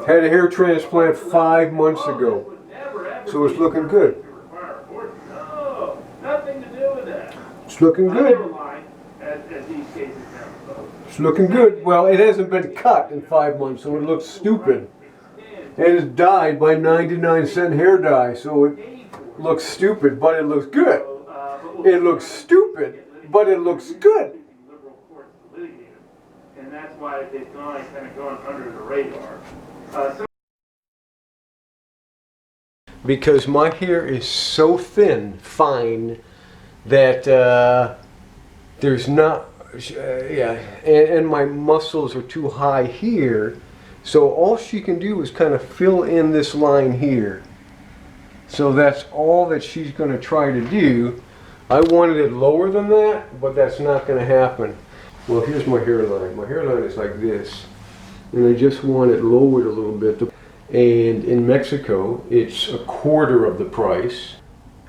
Had a hair transplant 5 months ago, so it's looking good. It's looking good. It's looking good. Well, it hasn't been cut in 5 months, so it looks stupid. It is dyed by 99-cent hair dye, so it looks stupid, but it looks good. It looks stupid, but it looks good. And that's why they've kind of gone under the radar. Because my hair is so thin, fine, that there's not, and my muscles are too high here, so all she can do is kind of fill in this line here. So that's all that she's going to try to do. I wanted it lower than that, but that's not going to happen. Well, here's my hairline. My hairline is like this, and I just want it lowered a little bit. And in Mexico, it's a quarter of the price.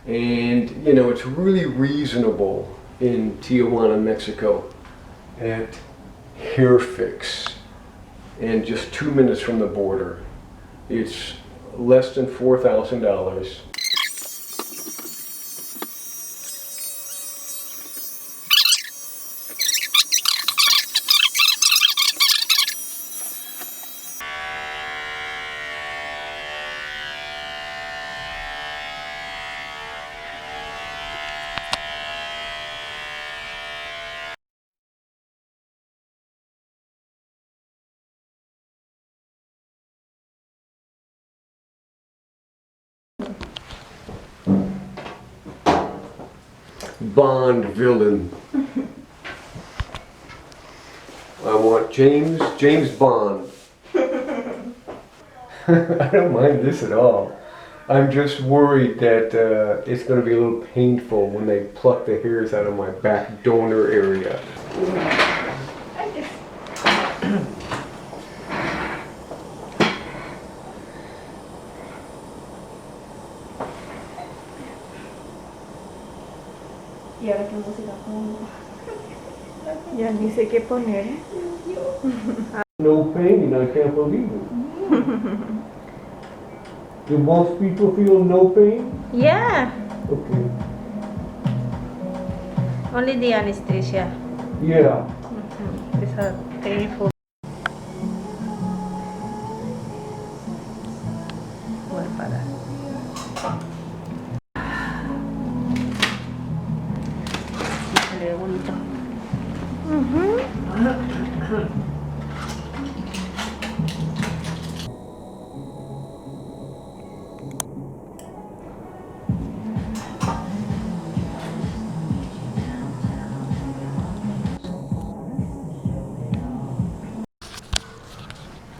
And, you know, it's really reasonable in Tijuana, Mexico at HairFix. And just 2 minutes from the border. It's less than $4,000. Bond villain. I want James Bond. I don't mind this at all. I'm just worried that it's going to be a little painful when they pluck the hairs out of my back donor area. ¿Y ahora qué música pongo? Ya ni sé qué poner. No pain, I can't believe it. Do most people feel no pain? Yeah, Okay. only the anesthesia. Yeah. It's a painful. Voy a parar. Se ve bonito.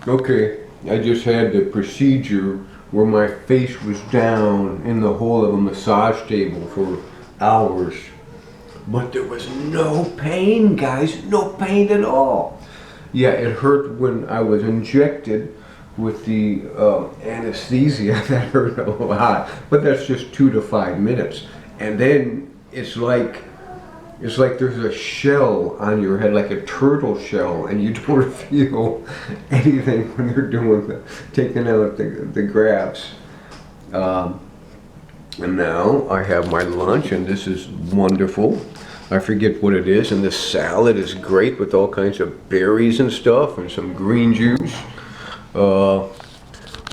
Okay, I just had the procedure where my face was down in the hole of a massage table for hours. But there was no pain, guys, no pain at all. Yeah, it hurt when I was injected with the anesthesia. That hurt a lot, but that's just 2 to 5 minutes. And then it's like there's a shell on your head, like a turtle shell, and you don't feel anything when they're doing taking out the grafts. And now I have my lunch, and this is wonderful. I forget what it is, and this salad is great with all kinds of berries and stuff, and some green juice.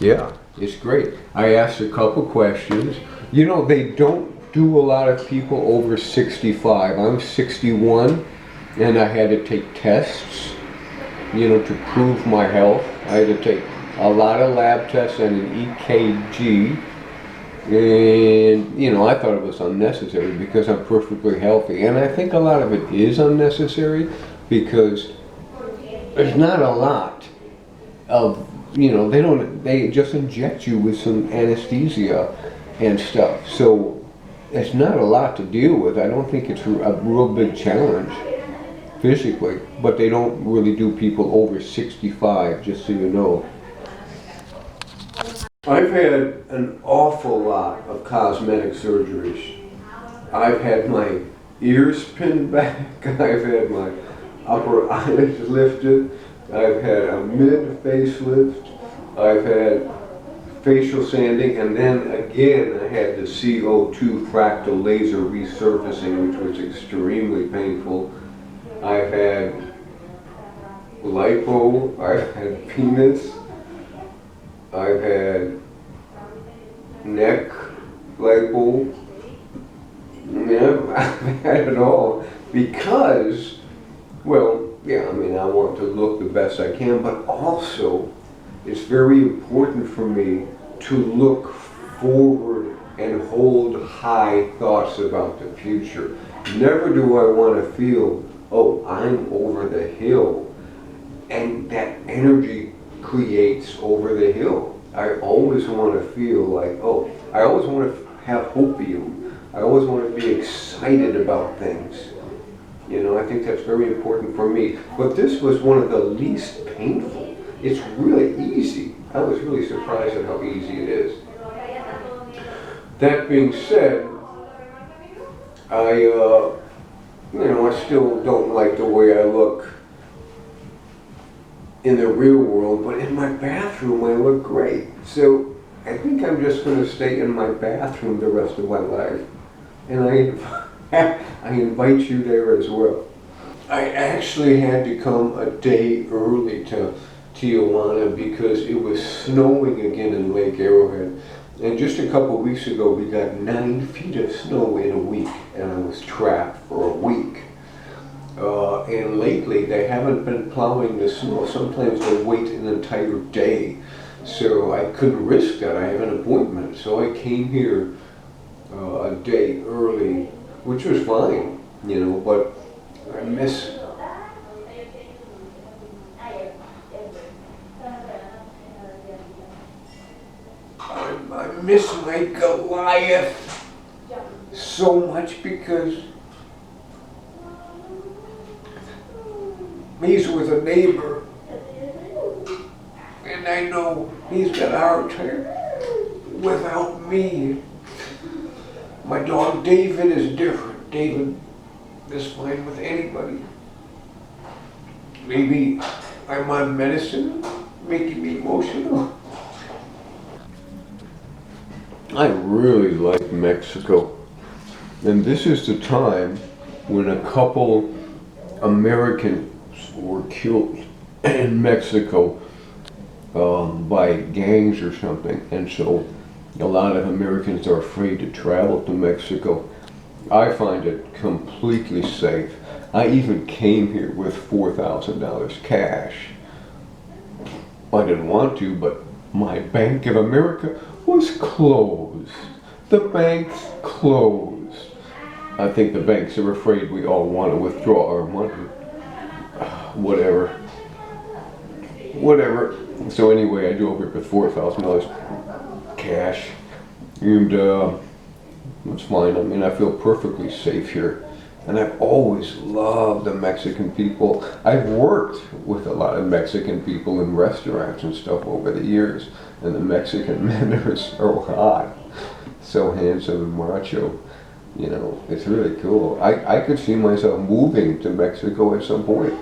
Yeah, it's great. I asked a couple questions. You know, they don't do a lot of people over 65. I'm 61, and I had to take tests, you know, to prove my health. I had to take a lot of lab tests and an EKG, and, you know, I thought it was unnecessary because I'm perfectly healthy. And I think a lot of it is unnecessary because there's not a lot of, you know, they just inject you with some anesthesia and stuff. So it's not a lot to deal with. I don't think it's a real big challenge physically, but they don't really do people over 65, just so you know. I've had an awful lot of cosmetic surgeries. I've had my ears pinned back, I've had my upper eyelids lifted, I've had a mid facelift, I've had facial sanding, and then again I had the CO2 fractal laser resurfacing, which was extremely painful. I've had lipo, I've had penis, I've had neck lipo. Yeah, I've had it all because, well, yeah, I mean, I want to look the best I can, but also it's very important for me to look forward and hold high thoughts about the future. Never do I want to feel, oh, I'm over the hill, and that energy creates over the hill. I always want to feel like, oh, I always want to have hopium. I always want to be excited about things. You know, I think that's very important for me. But this was one of the least painful. It's really easy. I was really surprised at how easy it is. That being said, I still don't like the way I look in the real world, but in my bathroom I look great. So I think I'm just going to stay in my bathroom the rest of my life. And I invite you there as well. I actually had to come a day early to Tijuana because it was snowing again in Lake Arrowhead. And just a couple weeks ago we got 9 feet of snow in a week, and I was trapped for a week. And lately they haven't been plowing the snow. Sometimes they wait an entire day. So I couldn't risk that. I have an appointment. So I came here a day early, which was fine, you know, but I miss my Goliath so much because he's with a neighbor, and I know he's got a hard time without me. My dog David is different. David is fine with anybody. Maybe I'm on medicine, making me emotional. I really like Mexico. And this is the time when a couple Americans were killed in Mexico by gangs or something. And so a lot of Americans are afraid to travel to Mexico. I find it completely safe. I even came here with $4,000 cash. I didn't want to, but my Bank of America was closed. The bank's closed. I think the banks are afraid we all want to withdraw our money. Whatever. So anyway, I drove here with $4,000 cash, and it's fine. I mean, I feel perfectly safe here, and I've always loved the Mexican people. I've worked with a lot of Mexican people in restaurants and stuff over the years, and the Mexican men are so hot, so handsome and macho. You know, it's really cool. I could see myself moving to Mexico at some point.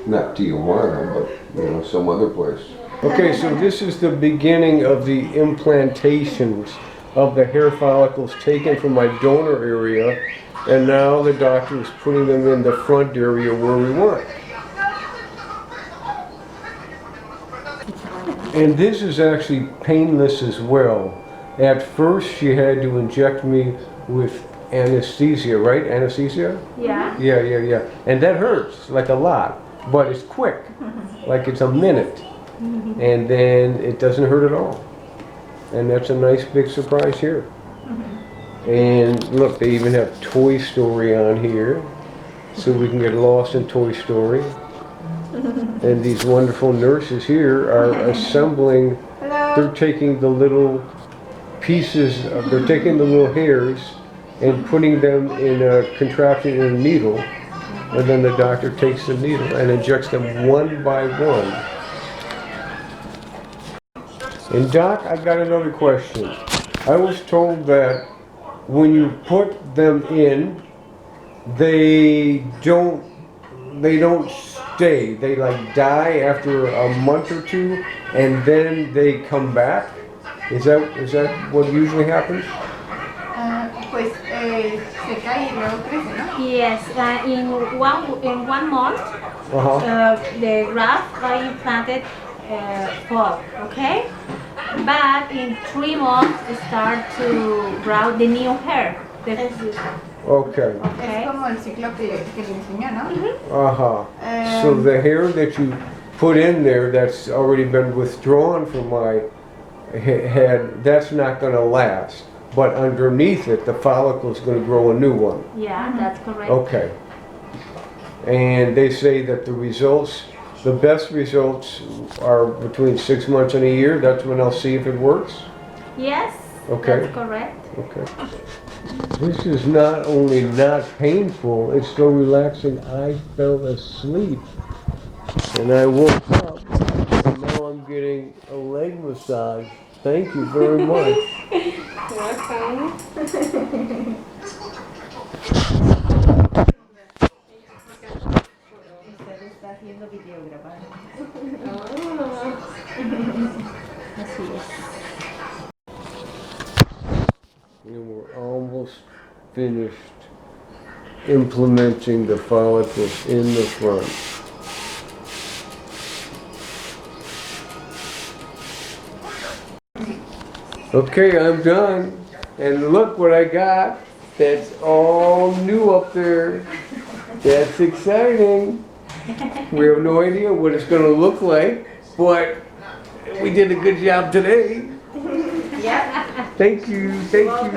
Not Tijuana, but you know, some other place. Okay, so this is the beginning of the implantations of the hair follicles taken from my donor area, and now the doctor is putting them in the front area where we want. And this is actually painless as well. At first she had to inject me with anesthesia, right? Anesthesia? Yeah. Yeah. And that hurts, like a lot, but it's quick, like it's a minute. And then it doesn't hurt at all. And that's a nice big surprise here. And look, they even have Toy Story on here, so we can get lost in Toy Story. And these wonderful nurses here are assembling. Hello. They're taking the little pieces, they're taking the little hairs and putting them in a contraption in a needle, and then the doctor takes the needle and injects them one by one. And Doc, I got another question. I was told that when you put them in, they don't stay? They like die after a month or two, and then they come back. Is that what usually happens? Pues se cae y luego crece, ¿no? Yes, in 1 month, the graft are implanted fall, okay? But in 3 months, it start to grow the new hair. Okay. Es como el ciclo que le enseñó, ¿no? So the hair that you put in there that's already been withdrawn from my head, that's not going to last. But underneath it, the follicle is going to grow a new one. Yeah, that's correct. Okay. And they say that the best results are between 6 months and a year. That's when I'll see if it works. Yes, Okay. that's correct. Okay. This is not only not painful, it's so relaxing. I fell asleep and I woke up and now I'm getting a leg massage. Thank you very much. And we're almost finished implementing the follicles in the front. Okay, I'm done. And look what I got. That's all new up there. That's exciting. We have no idea what it's going to look like, but we did a good job today. Yeah. Thank you, thank you,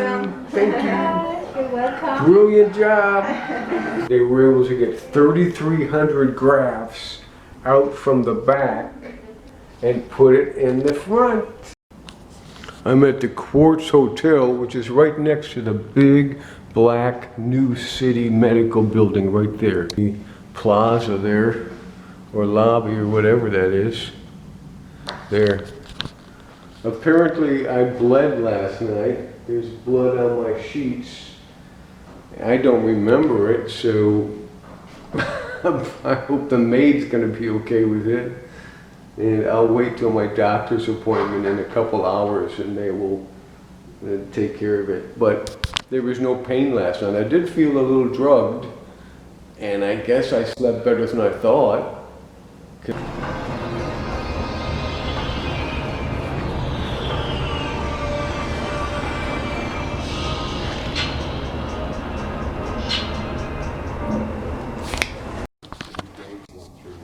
thank you. You're welcome. Brilliant job. They were able to get 3,300 grafts out from the back and put it in the front. I'm at the Quartz Hotel, which is right next to the big black New City medical building right there. The plaza there, or lobby or whatever that is. There. Apparently I bled last night. There's blood on my sheets. I don't remember it, so I hope the maid's gonna be okay with it. And I'll wait till my doctor's appointment in a couple hours and they will take care of it. But there was no pain last night. I did feel a little drugged, and I guess I slept better than I thought.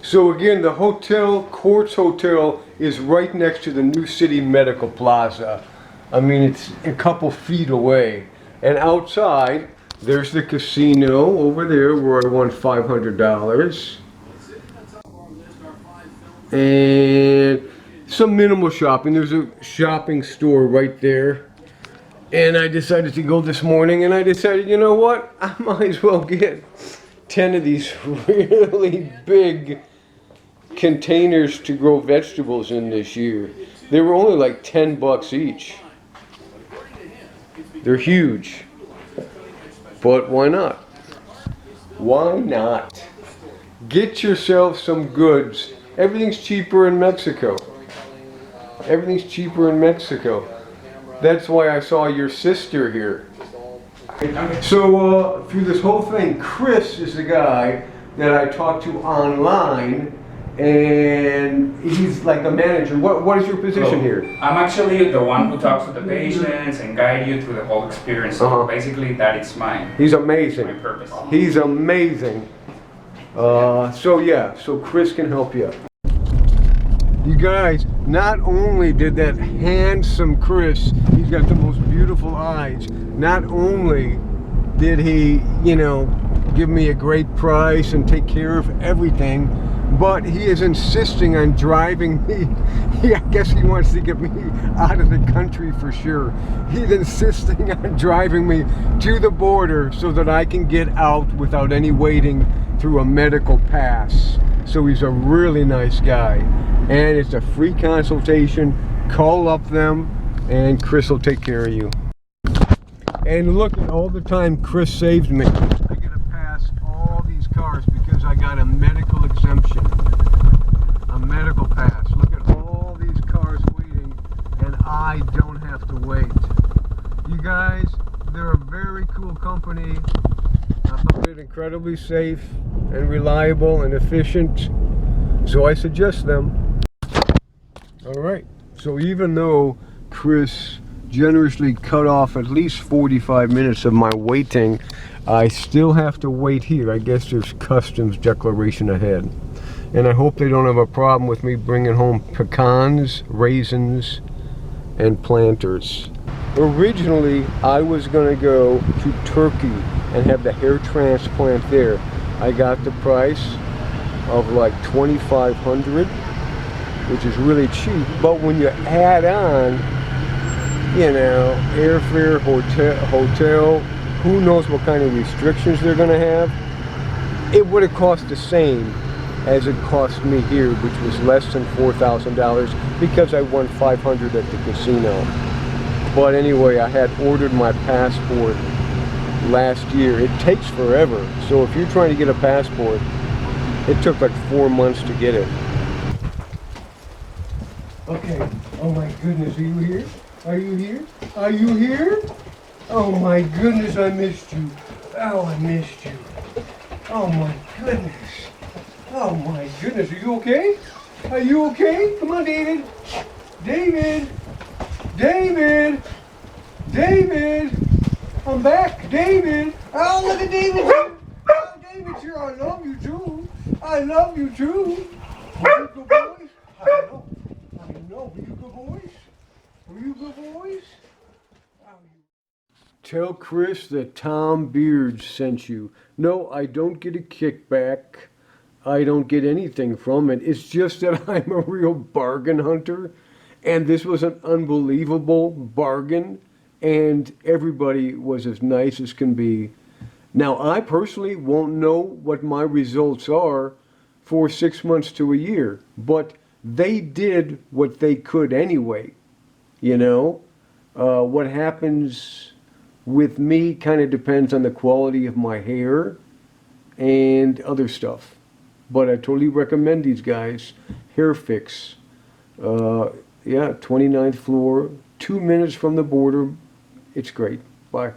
So again, the hotel, Quartz Hotel, is right next to the New City Medical Plaza. I mean, it's a couple feet away. And outside, there's the casino over there where I won $500. And some minimal shopping. There's a shopping store right there. And I decided to go this morning, and I decided, you know what? I might as well get 10 of these really big containers to grow vegetables in this year. They were only like $10 each. They're huge. But why not? Why not? Get yourself some goods. Everything's cheaper in Mexico. Everything's cheaper in Mexico. That's why I saw your sister here. So through this whole thing, Chris is the guy that I talked to online, and he's like the manager. What is your position here? I'm actually the one who talks to the patients and guide you through the whole experience. So basically, that is mine. He's amazing. My purpose. He's amazing. So Chris can help you. You guys, not only did that handsome Chris, he's got the most beautiful eyes, not only did he, give me a great price and take care of everything, but he is insisting on driving me. I guess he wants to get me out of the country for sure. He's insisting on driving me to the border so that I can get out without any waiting through a medical pass. So he's a really nice guy. And it's a free consultation. Call up them and Chris will take care of you. And look at all the time Chris saved me. I get to pass all these cars because I got a medical exemption. exemption, a medical pass. Look at all these cars waiting, and I don't have to wait. You guys, they're a very cool company. I found it incredibly safe and reliable and efficient, so I suggest them. Alright, so even though Chris generously cut off at least 45 minutes of my waiting, I still have to wait here. I guess there's customs declaration ahead. And I hope they don't have a problem with me bringing home pecans, raisins, and planters. Originally, I was going to go to Turkey and have the hair transplant there. I got the price of like $2,500, which is really cheap. But when you add on, you know, airfare, hotel, who knows what kind of restrictions they're going to have, it would have cost the same as it cost me here, which was less than $4,000 because I won $500 at the casino. But anyway, I had ordered my passport last year. It takes forever. So if you're trying to get a passport, it took like 4 months to get it. Okay. Oh my goodness, are you here? Are you here? Are you here? Oh my goodness, I missed you. Oh, I missed you. Oh my goodness. Oh my goodness, are you okay? Are you okay? Come on, David. David. David. David. I'm back. David. Oh, look at David here. Oh, David's here. I love you too. I love you too. Are you good boys? I know. Were you good boys? Were you good boys? Tell Chris that Tom Beard sent you. No, I don't get a kickback. I don't get anything from it. It's just that I'm a real bargain hunter. And this was an unbelievable bargain. And everybody was as nice as can be. Now, I personally won't know what my results are for 6 months to a year. But they did what they could anyway. You know? What happens with me kind of depends on the quality of my hair and other stuff. But I totally recommend these guys. HairFix. Yeah, 29th floor, 2 minutes from the border. It's great. Bye.